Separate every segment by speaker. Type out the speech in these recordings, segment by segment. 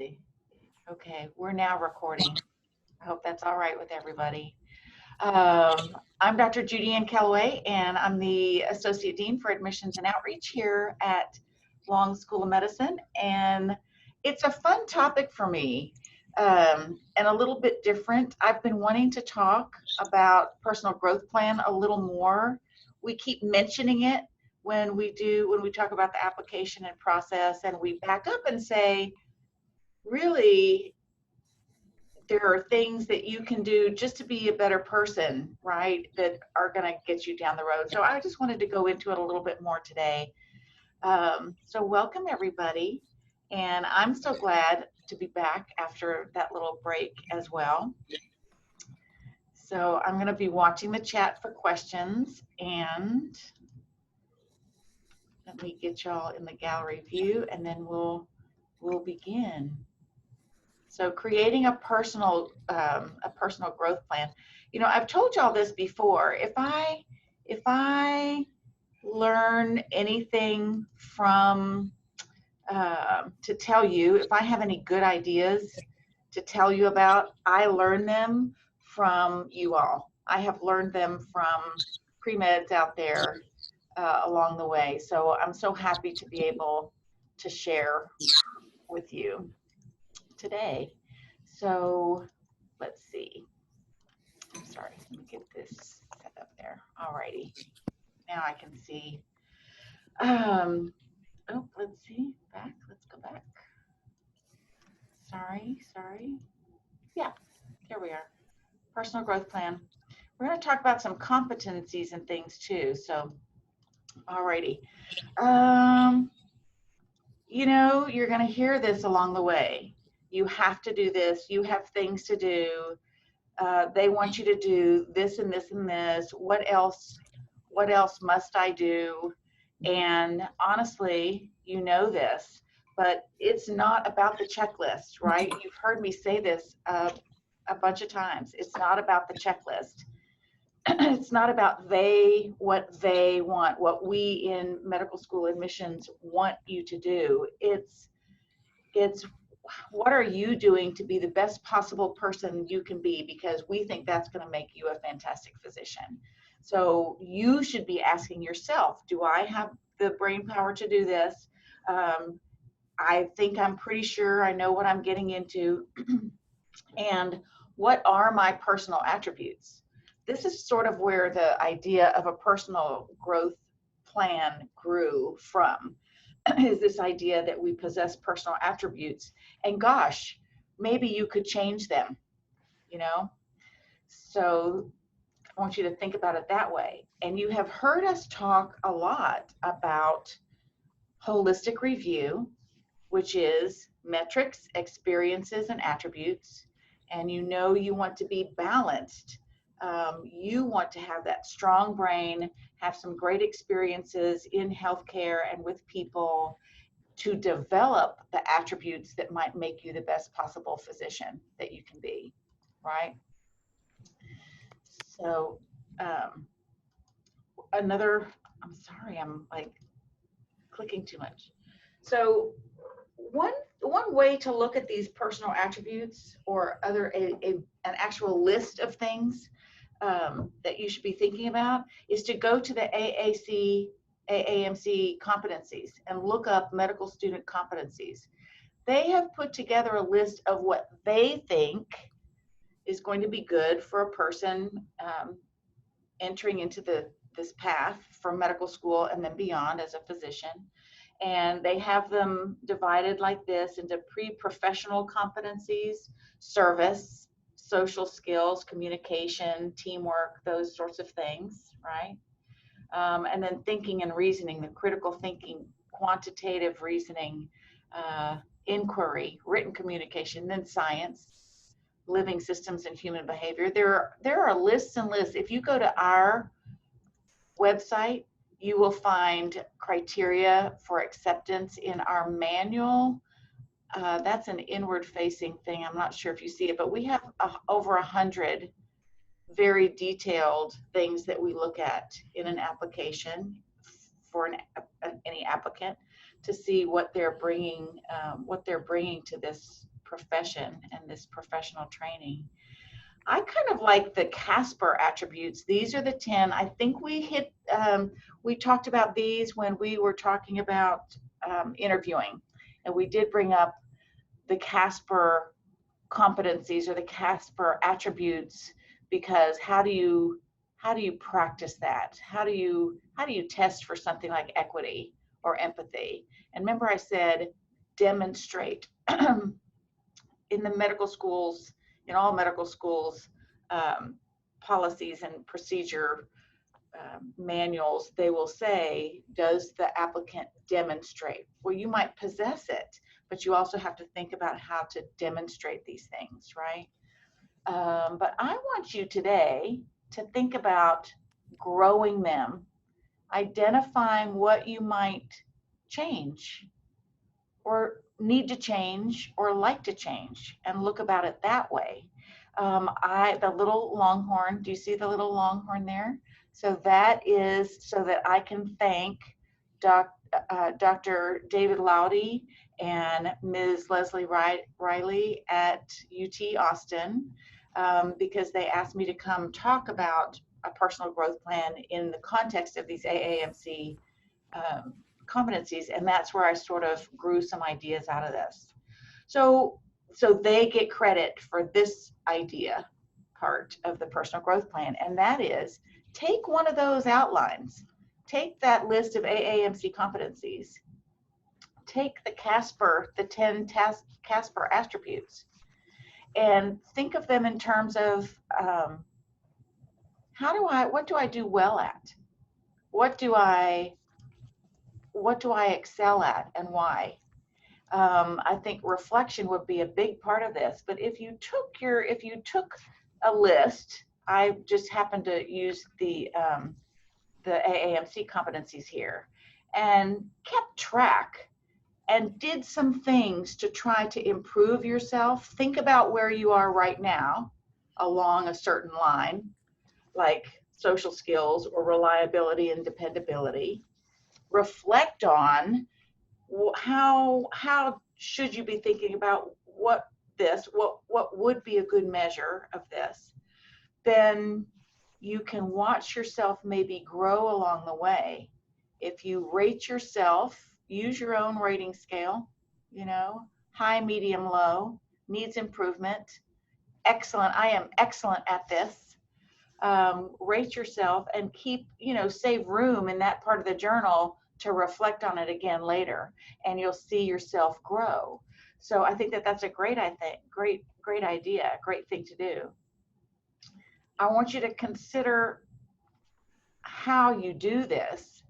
Speaker 1: see. Okay, we're now recording. I hope that's all right with everybody. I'm Dr. Judy Ann Calloway, and I'm the Associate Dean for Admissions and Outreach here at Long School of Medicine. And it's a fun topic for me, and a little bit different. I've been wanting to talk about personal growth plan a little more. We keep mentioning it when we talk about the application and process, and we back up and say, really, there are things that you can do just to be a better person, right, that are going to get you down the road. So I just wanted to go into it a little bit more today. So welcome, everybody. And I'm so glad to be back after that little break as well. So I'm going to be watching the chat for questions, and let me get y'all in the gallery view, and then we'll begin. So creating a personal growth plan. You know, I've told y'all this before. If I learn anything from to tell you, if I have any good ideas to tell you about, I learn them from you all. I have learned them from pre-meds out there along the way. So I'm so happy to be able to share with you today. So let's see. I'm sorry, let me get this set up there. Alrighty, now I can see. Oh, let's see, let's go back. Sorry. Yeah, here we are. Personal growth plan. We're going to talk about some competencies and things too. So, alrighty. You know, you're going to hear this along the way. You have to do this. You have things to do. They want you to do this and this and this. What else must I do? And honestly, you know this, but it's not about the checklist, right? You've heard me say this a bunch of times. It's not about the checklist. It's not about what they want, what we in medical school admissions want you to do. It's what are you doing to be the best possible person you can be, because we think that's going to make you a fantastic physician. So you should be asking yourself, do I have the brain power to do this? I think I'm pretty sure I know what I'm getting into. And what are my personal attributes? This is sort of where the idea of a personal growth plan grew from. Is this idea that we possess personal attributes, and gosh, maybe you could change them, you know? So I want you to think about it that way. And you have heard us talk a lot about holistic review, which is metrics, experiences, and attributes. And you know you want to be balanced. You want to have that strong brain, have some great experiences in healthcare and with people to develop the attributes that might make you the best possible physician that you can be, right? So I'm sorry, I'm like clicking too much. So one way to look at these personal attributes, or an actual list of things that you should be thinking about, is to go to the AAMC competencies and look up medical student competencies. They have put together a list of what they think is going to be good for a person entering into this path from medical school and then beyond as a physician. And they have them divided like this into pre-professional competencies: service, social skills, communication, teamwork, those sorts of things, right? And then thinking and reasoning, the critical thinking, quantitative reasoning, inquiry, written communication, then science, living systems and human behavior. There are lists and lists. If you go to our website, you will find criteria for acceptance in our manual. That's an inward-facing thing. I'm not sure if you see it, but we have over 100 very detailed things that we look at in an application for any applicant, to see what they're bringing to this profession and this professional training. I kind of like the Casper attributes. These are the 10. I think we talked about these when we were talking about interviewing, and we did bring up the Casper competencies or the Casper attributes, because how do you practice that? How do you test for something like equity or empathy? And remember I said demonstrate. In the medical schools, in all medical schools, policies and procedure manuals, they will say, does the applicant demonstrate? Well, you might possess it, but you also have to think about how to demonstrate these things, right? But I want you today to think about growing them, identifying what you might change or need to change or like to change, and look about it that way. The little longhorn, do you see the little longhorn there? So that is so that I can thank Dr. David Laudy and Ms. Leslie Riley at UT Austin, because they asked me to come talk about a personal growth plan in the context of these AAMC competencies, and that's where I sort of grew some ideas out of this. So they get credit for this idea part of the personal growth plan, and that is take one of those outlines, take that list of AAMC competencies, take the Casper, the 10 Casper attributes, and think of them in terms of what do I do well at? What do I excel at, and why? I think reflection would be a big part of this. But if you took a list, I just happened to use the AAMC competencies here, and kept track and did some things to try to improve yourself. Think about where you are right now along a certain line, like social skills or reliability and dependability. Reflect on how should you be thinking about what would be a good measure of this. Then you can watch yourself maybe grow along the way. If you rate yourself, use your own rating scale, high, medium, low, needs improvement, excellent, I am excellent at this. Rate yourself and keep, save room in that part of the journal to reflect on it again later, and you'll see yourself grow. So I think that's a great idea, great thing to do. I want you to consider how you do this,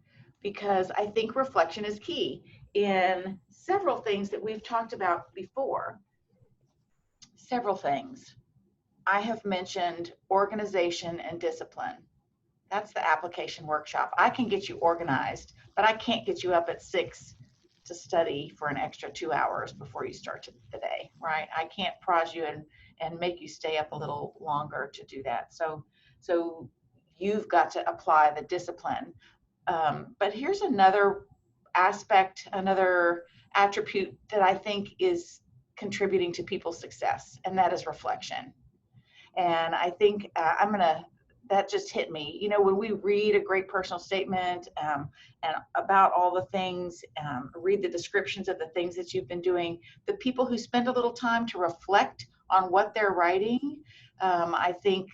Speaker 1: because I think reflection is key in several things that we've talked about before. Several things. I have mentioned organization and discipline. That's the application workshop. I can get you organized, but I can't get you up at 6 to study for an extra 2 hours before you start the day, right? I can't prod you and make you stay up a little longer to do that. So you've got to apply the discipline. But here's another aspect, another attribute that I think is contributing to people's success, and that is reflection. And I think that just hit me. When we read a great personal statement and about all the things, read the descriptions of the things that you've been doing, the people who spend a little time to reflect on what they're writing, I think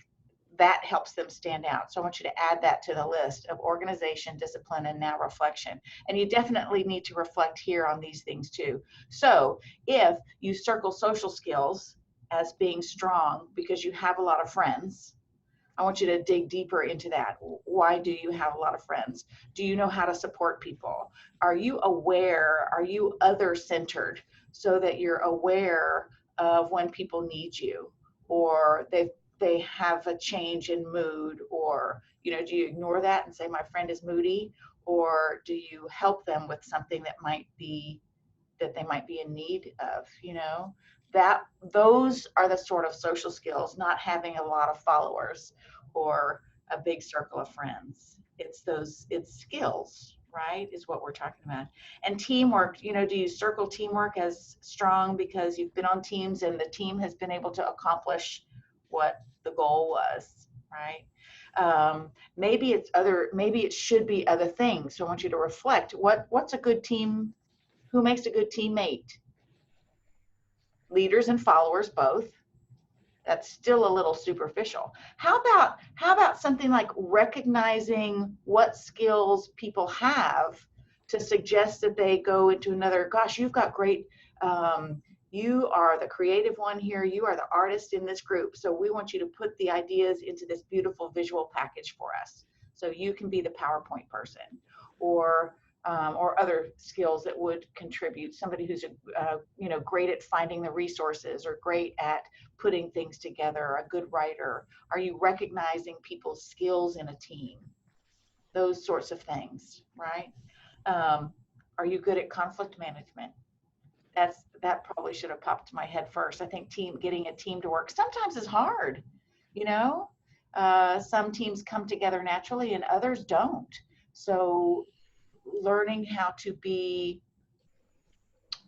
Speaker 1: that helps them stand out. So I want you to add that to the list of organization, discipline, and now reflection. And you definitely need to reflect here on these things too. So if you circle social skills as being strong because you have a lot of friends, I want you to dig deeper into that. Why do you have a lot of friends? Do you know how to support people? Are you aware? Are you other-centered so that you're aware of when people need you, or they have a change in mood, or do you ignore that and say my friend is moody, or do you help them with something that they might be in need of? Those are the sort of social skills, not having a lot of followers or a big circle of friends. It's skills, right, is what we're talking about. And teamwork, you know, do you circle teamwork as strong because you've been on teams and the team has been able to accomplish what the goal was, right? Maybe it's other, maybe it should be other things. So I want you to reflect, what's a good team, who makes a good teammate? Leaders and followers both. That's still a little superficial. How about something like recognizing what skills people have to suggest that they go into another, gosh, you've got great, you are the creative one here, you are the artist in this group, so we want you to put the ideas into this beautiful visual package for us, so you can be the PowerPoint person, or other skills that would contribute. Somebody who's you know, great at finding the resources or great at putting things together, a good writer. Are you recognizing people's skills in a team? Those sorts of things, right? Are you good at conflict management? That probably should have popped to my head first. I think getting a team to work sometimes is hard, you know. Some teams come together naturally and others don't. So learning how to be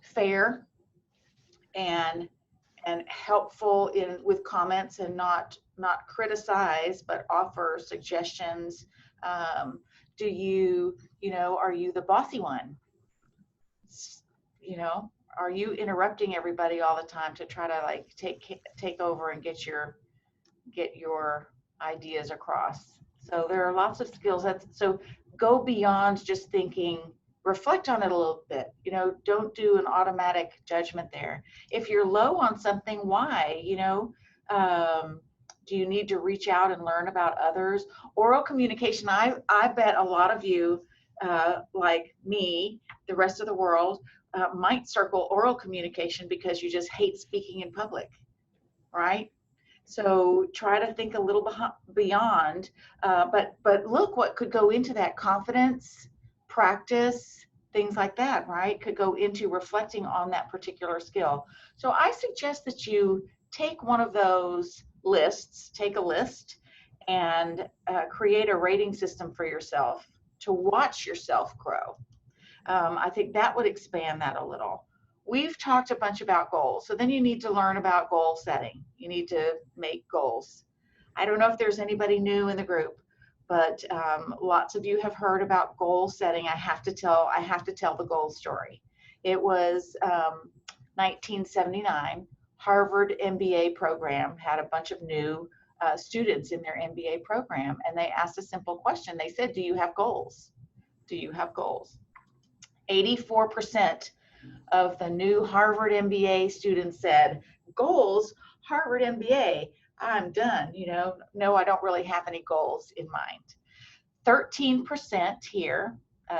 Speaker 1: fair and helpful in with comments and not criticize but offer suggestions. Do you, you know, are you the bossy one? You know, are you interrupting everybody all the time to try to like take over and get your ideas across? So there are lots of skills. So go beyond just thinking, reflect on it a little bit. You know, don't do an automatic judgment there. If you're low on something, why? You know, do you need to reach out and learn about others? Oral communication, I bet a lot of you, like me, the rest of the world, might circle oral communication because you just hate speaking in public, right? So try to think a little beyond, but look what could go into that: confidence, practice, things like that, right? Could go into reflecting on that particular skill. So I suggest that you take one of those lists, take a list, and create a rating system for yourself to watch yourself grow. I think that would expand that a little. We've talked a bunch about goals. So then you need to learn about goal setting. You need to make goals. I don't know if there's anybody new in the group, but lots of you have heard about goal setting. I have to tell the goal story. It was 1979. Harvard MBA program had a bunch of new students in their MBA program, and they asked a simple question. They said, "Do you have goals? Do you have goals?" 84% of the new Harvard MBA students said, "Goals, Harvard MBA, I'm done. You know, no, I don't really have any goals in mind." 13% here,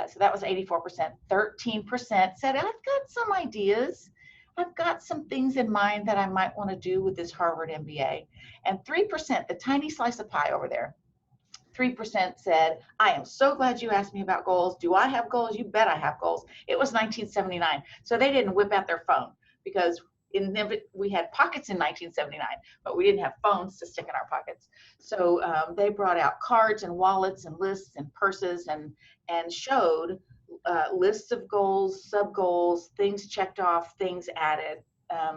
Speaker 1: so that was 84%. 13% said, "I've got some ideas. I've got some things in mind that I might want to do with this Harvard MBA." And 3%, the tiny slice of pie over there, 3% said, "I am so glad you asked me about goals. Do I have goals? You bet I have goals." It was 1979, so they didn't whip out their phone, because we had pockets in 1979, but we didn't have phones to stick in our pockets. So they brought out cards and wallets and lists and purses and showed lists of goals, sub goals, things checked off, things added.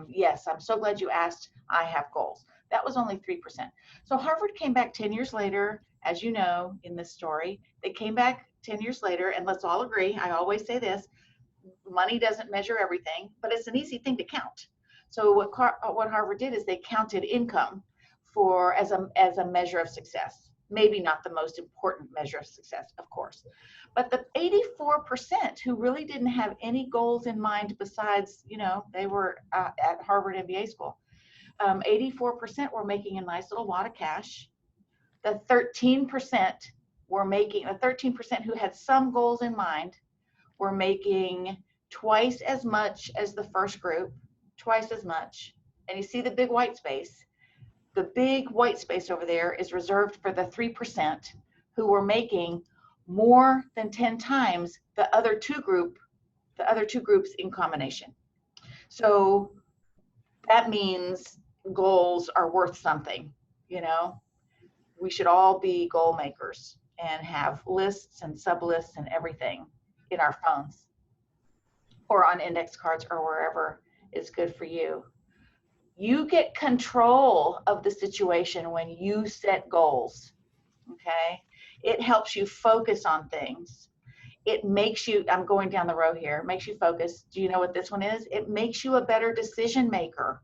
Speaker 1: Yes, I'm so glad you asked. I have goals. That was only 3%. So Harvard came back 10 years later, as you know, in this story. They came back 10 years later, and let's all agree, I always say this, money doesn't measure everything, but it's an easy thing to count. So what Harvard did is they counted income as a measure of success. Maybe not the most important measure of success, of course. But the 84% who really didn't have any goals in mind besides, you know, they were at Harvard MBA school, 84% were making a nice little wad of cash. The 13% who had some goals in mind were making twice as much as the first group, twice as much. And you see the big white space. The big white space over there is reserved for the 3% who were making more than 10 times the other two groups in combination. So that means goals are worth something, you know. We should all be goal makers and have lists and sub lists and everything. in our phones or on index cards or wherever is good for you. You get control of the situation when you set goals, okay? It helps you focus on things. It makes you, I'm going down the road here, makes you focus. Do you know what this one is? It makes you a better decision maker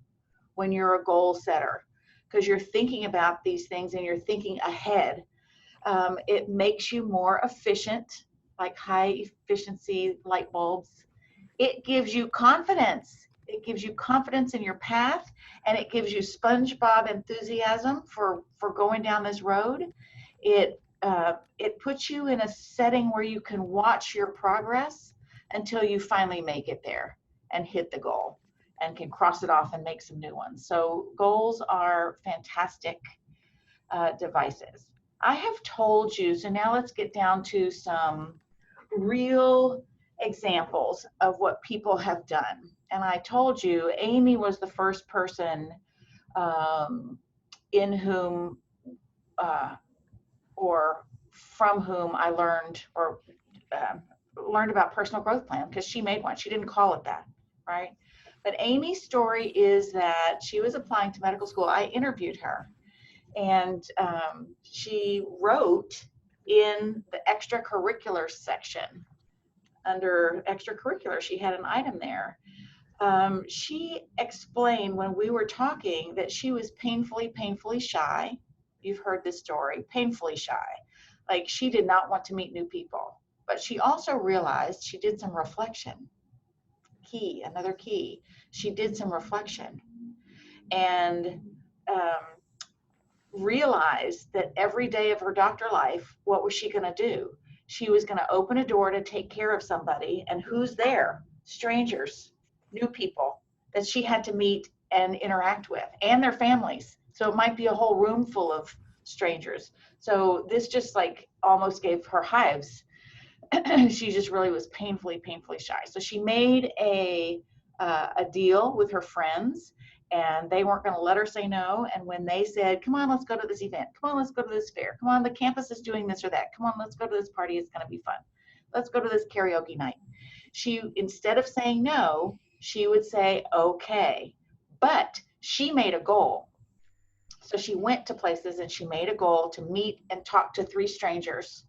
Speaker 1: when you're a goal setter, because you're thinking about these things and you're thinking ahead. It makes you more efficient, like high efficiency light bulbs. It gives you confidence. It gives you confidence in your path, and it gives you SpongeBob enthusiasm for going down this road. It puts you in a setting where you can watch your progress until you finally make it there and hit the goal and can cross it off and make some new ones. So goals are fantastic devices. I have told you, so now let's get down to some real examples of what people have done. And I told you, Amy was the first person in whom or from whom I learned learned about personal growth plan, because she made one. She didn't call it that, right? But Amy's story is that she was applying to medical school. I interviewed her, and she wrote in the extracurricular section. Under extracurricular, she had an item there. She explained when we were talking that she was painfully shy. You've heard this story, painfully shy. Like, she did not want to meet new people. But she also realized, she did some reflection. Another key. She did some reflection and realized that every day of her doctor life, what was she going to do? She was going to open a door to take care of somebody, and who's there? Strangers, new people that she had to meet and interact with, and their families. So it might be a whole room full of strangers. So this just like almost gave her hives. She just really was painfully shy. So she made a deal with her friends, and they weren't going to let her say no. And when they said, come on, let's go to this event. Come on, let's go to this fair. Come on, the campus is doing this or that. Come on, let's go to this party. It's going to be fun. Let's go to this karaoke night. She, instead of saying no, she would say, okay. But she made a goal. So she went to places and she made a goal to meet and talk to 3 strangers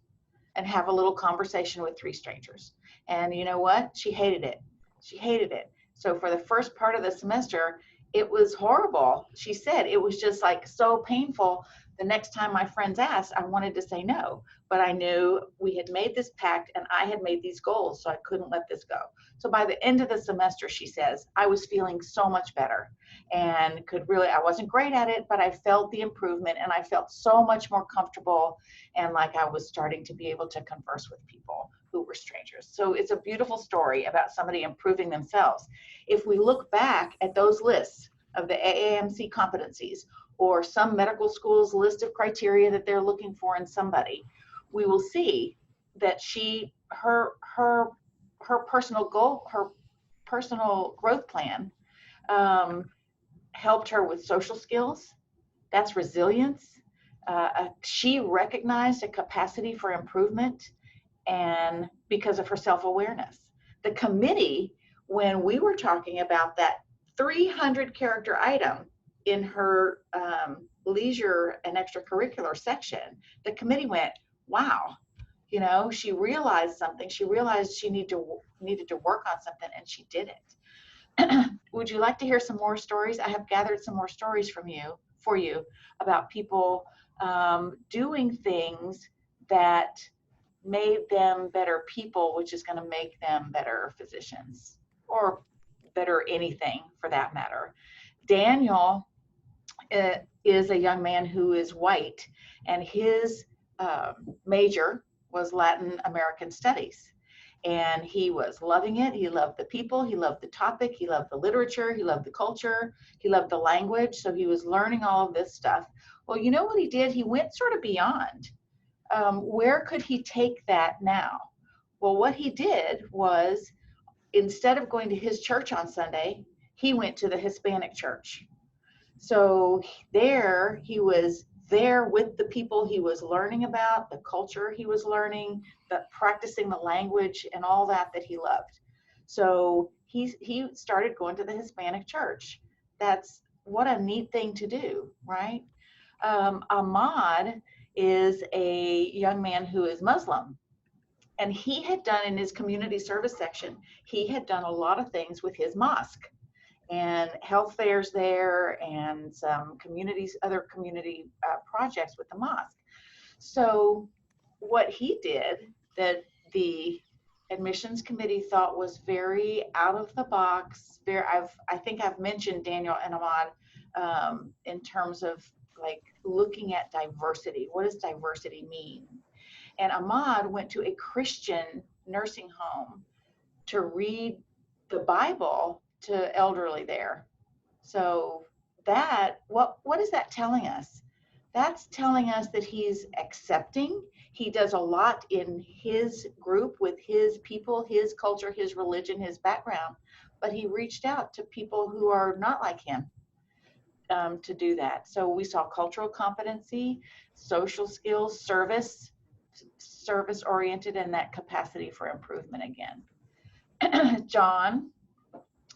Speaker 1: and have a little conversation with 3 strangers. And you know what? She hated it. She hated it. So for the first part of the semester, it was horrible. She said it was just like so painful. The next time my friends asked, I wanted to say no, but I knew we had made this pact and I had made these goals, so I couldn't let this go. So by the end of the semester, she says, I was feeling so much better and I wasn't great at it, but I felt the improvement and I felt so much more comfortable, and like I was starting to be able to converse with people who were strangers. So it's a beautiful story about somebody improving themselves. If we look back at those lists of the AAMC competencies, or some medical school's list of criteria that they're looking for in somebody, we will see that her personal goal, her personal growth plan helped her with social skills. That's resilience. She recognized a capacity for improvement, and because of her self-awareness. The committee, when we were talking about that 300 character item in her leisure and extracurricular section, the committee went, wow, you know, she realized something. She realized she needed to work on something, and she did it. Would you like to hear some more stories? I have gathered some more stories for you about people doing things that made them better people, which is going to make them better physicians, or better anything for that matter. Daniel is a young man who is white, and his major was Latin American Studies. And he was loving it. He loved the people. He loved the topic. He loved the literature. He loved the culture. He loved the language. So he was learning all of this stuff. Well, you know what he did? He went sort of beyond. Where could he take that now? Well, what he did was, instead of going to his church on Sunday, he went to the Hispanic church. So there he was there with the people he was learning about, the culture he was learning, the practicing the language and all that he loved. So he started going to the Hispanic church. That's what a neat thing to do, right? Ahmad is a young man who is Muslim, and he had done in his community service section, he had done a lot of things with his mosque and health fairs there and some other community projects with the mosque. So what he did that the admissions committee thought was very out of the box. I think I've mentioned Daniel and Ahmad in terms of like looking at diversity. What does diversity mean? And Ahmad went to a Christian nursing home to read the Bible to elderly there. So what is that telling us? That's telling us that he's accepting. He does a lot in his group with his people, his culture, his religion, his background, but he reached out to people who are not like him to do that. So we saw cultural competency, social skills, service oriented, and that capacity for improvement again. John,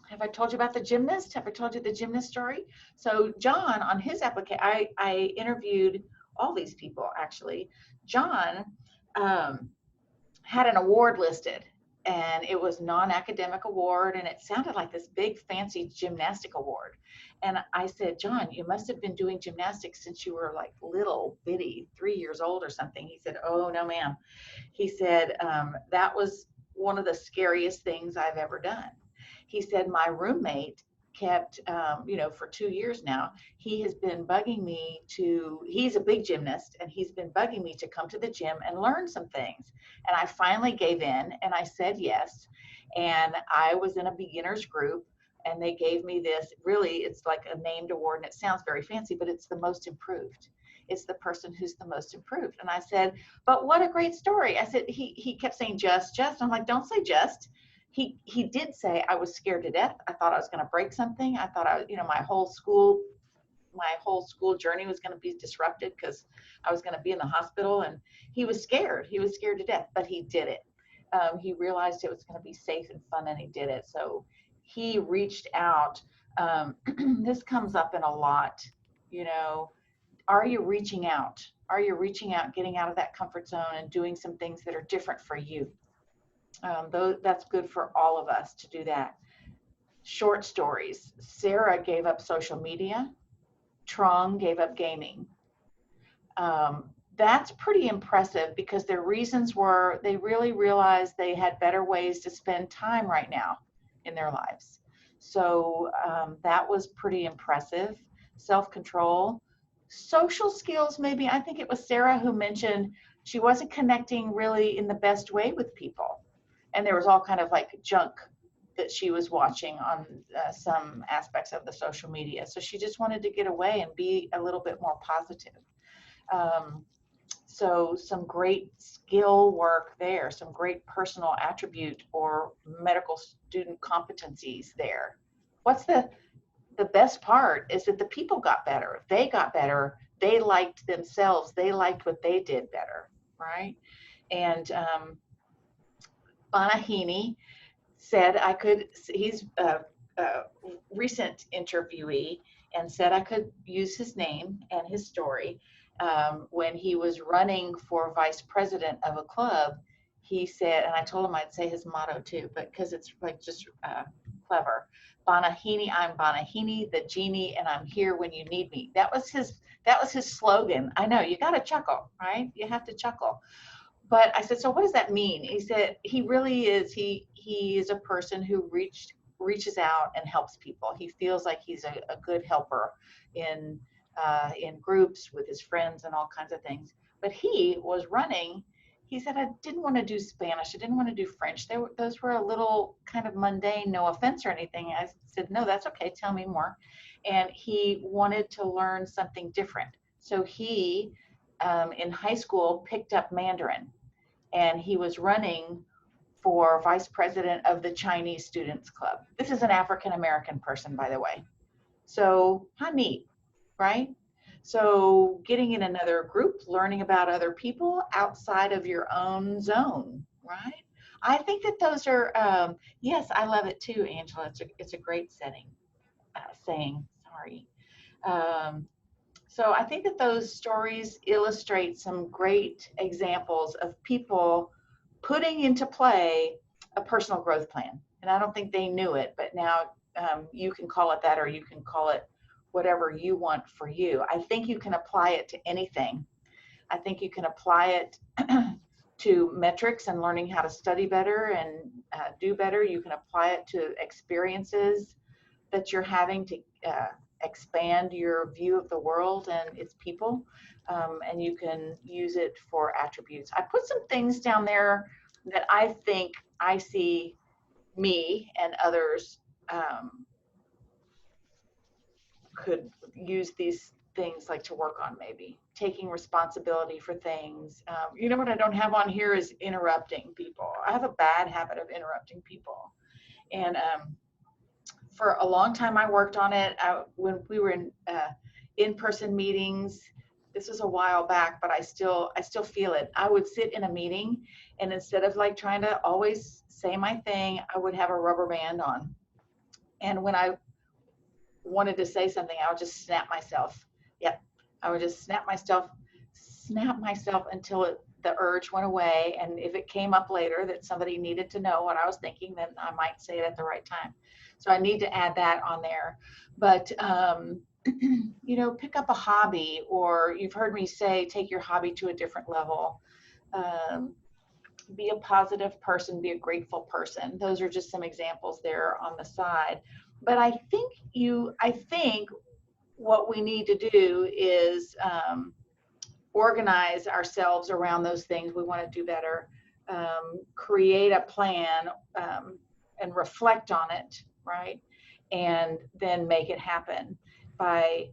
Speaker 1: have I told you about the gymnast? Have I told you the gymnast story? So John, on his application, I interviewed all these people actually. John had an award listed, and it was non-academic award, and it sounded like this big fancy gymnastic award. And I said, John, you must have been doing gymnastics since you were like little bitty, 3 years old or something. He said, oh no ma'am. He said, that was one of the scariest things I've ever done. He said, my roommate kept, for 2 years now, he has been bugging me he's a big gymnast, and he's been bugging me to come to the gym and learn some things. And I finally gave in and I said yes. And I was in a beginner's group, and they gave me this, really, it's like a named award, and it sounds very fancy, but it's the most improved. It's the person who's the most improved. And I said, but what a great story. I said, he kept saying just. I'm like, don't say just. He did say I was scared to death. I thought I was going to break something. I thought my whole school journey was going to be disrupted because I was going to be in the hospital, and he was scared. He was scared to death, but he did it. He realized it was going to be safe and fun, and he did it. So he reached out. This comes up in a lot, are you reaching out? Are you reaching out, getting out of that comfort zone and doing some things that are different for you? That's good for all of us to do that. Short stories. Sarah gave up social media. Trong gave up gaming. That's pretty impressive because their reasons were they really realized they had better ways to spend time right now in their lives. So that was pretty impressive. Self-control. Social skills, maybe. I think it was Sarah who mentioned she wasn't connecting really in the best way with people. And there was all kind of like junk that she was watching on some aspects of the social media. So she just wanted to get away and be a little bit more positive. So some great skill work there, some great personal attribute or medical student competencies there. What's the best part is that the people got better. They got better. They liked themselves. They liked what they did better, right? And Banahini said he's a recent interviewee, and said I could use his name and his story. When he was running for vice president of a club, he said, and I told him I'd say his motto too, but because it's like just clever. Banahini, I'm Banahini, the genie, and I'm here when you need me. That was his slogan. I know, you got to chuckle, right? You have to chuckle. But I said, so what does that mean? He said, he really is, he is a person who reaches out and helps people. He feels like he's a good helper in groups with his friends and all kinds of things. But he was running, he said, I didn't want to do Spanish. I didn't want to do French. Those were a little kind of mundane, no offense or anything. I said, no, that's okay. Tell me more. And he wanted to learn something different. So he, in high school, picked up Mandarin. And he was running for vice president of the Chinese Students Club. This is an African-American person, by the way. So how neat, right? So getting in another group, learning about other people outside of your own zone, right? I think that those are, yes, I love it too, Angela. It's a great saying, sorry. Um, so I think that those stories illustrate some great examples of people putting into play a personal growth plan. And I don't think they knew it, but now you can call it that, or you can call it whatever you want for you. I think you can apply it to anything. I think you can apply it to metrics and learning how to study better and do better. You can apply it to experiences that you're having to expand your view of the world and its people. And you can use it for attributes. I put some things down there that I think I see me and others could use these things like to work on, maybe taking responsibility for things. You know what I don't have on here is interrupting people. I have a bad habit of interrupting people. And for a long time I worked on it. When we were in-person meetings, this was a while back, but I still feel it. I would sit in a meeting, and instead of like trying to always say my thing, I would have a rubber band on. And when I wanted to say something, I would just snap myself. Yep. I would just snap myself until the urge went away. And if it came up later that somebody needed to know what I was thinking, then I might say it at the right time. So I need to add that on there. But, you know, pick up a hobby, or you've heard me say, take your hobby to a different level. Be a positive person, be a grateful person. Those are just some examples there on the side. But I think what we need to do is organize ourselves around those things we want to do better, create a plan, and reflect on it, right? And then make it happen by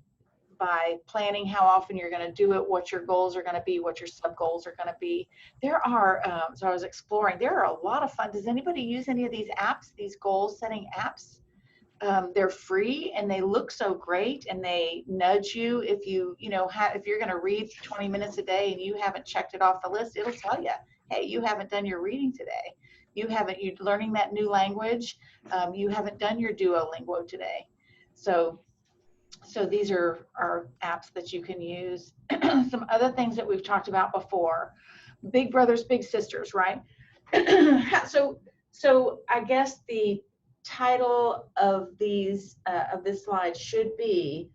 Speaker 1: planning how often you're going to do it, what your goals are going to be, what your sub goals are going to be. There are, so I was exploring, there are a lot of fun. Does anybody use any of these apps, these goal setting apps? They're free and they look so great, and they nudge you if if you're going to read 20 minutes a day and you haven't checked it off the list, it'll tell you, hey, you haven't done your reading today. You're learning that new language. You haven't done your Duolingo today. So these are apps that you can use. Some other things that we've talked about before: big brothers, big sisters, right? So I guess the title of this slide should be,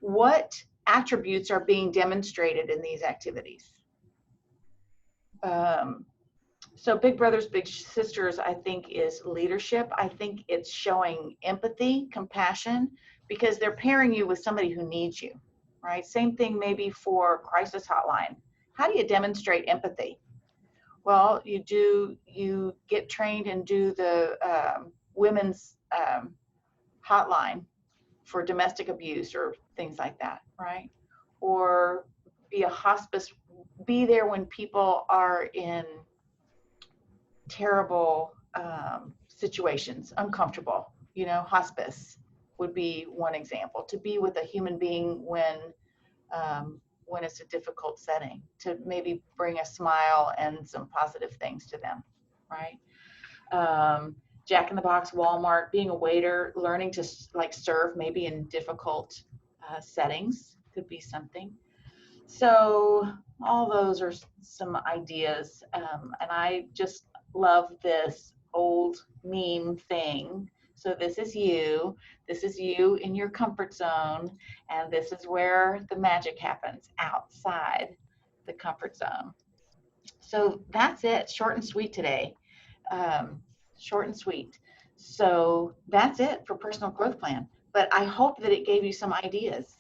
Speaker 1: what attributes are being demonstrated in these activities? So big brothers, big sisters, I think, is leadership. I think it's showing empathy, compassion, because they're pairing you with somebody who needs you, right? Same thing maybe for crisis hotline. How do you demonstrate empathy? Well, you get trained and do the women's hotline for domestic abuse or things like that, right? Or be a hospice, be there when people are in terrible situations, uncomfortable. Hospice would be one example. To be with a human being when it's a difficult setting, to maybe bring a smile and some positive things to them, right? Jack in the Box, Walmart, being a waiter, learning to serve maybe in difficult settings could be something. So all those are some ideas, and I just love this old meme thing. So this is you in your comfort zone, and this is where the magic happens, outside the comfort zone. So that's it, short and sweet today. Short and sweet. So that's it for personal growth plan, but I hope that it gave you some ideas.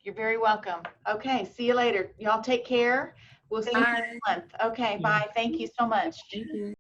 Speaker 1: You're very welcome. Okay, see you later. Y'all take care. We'll see you next month. Okay, bye. Thank you so much.
Speaker 2: Thank you.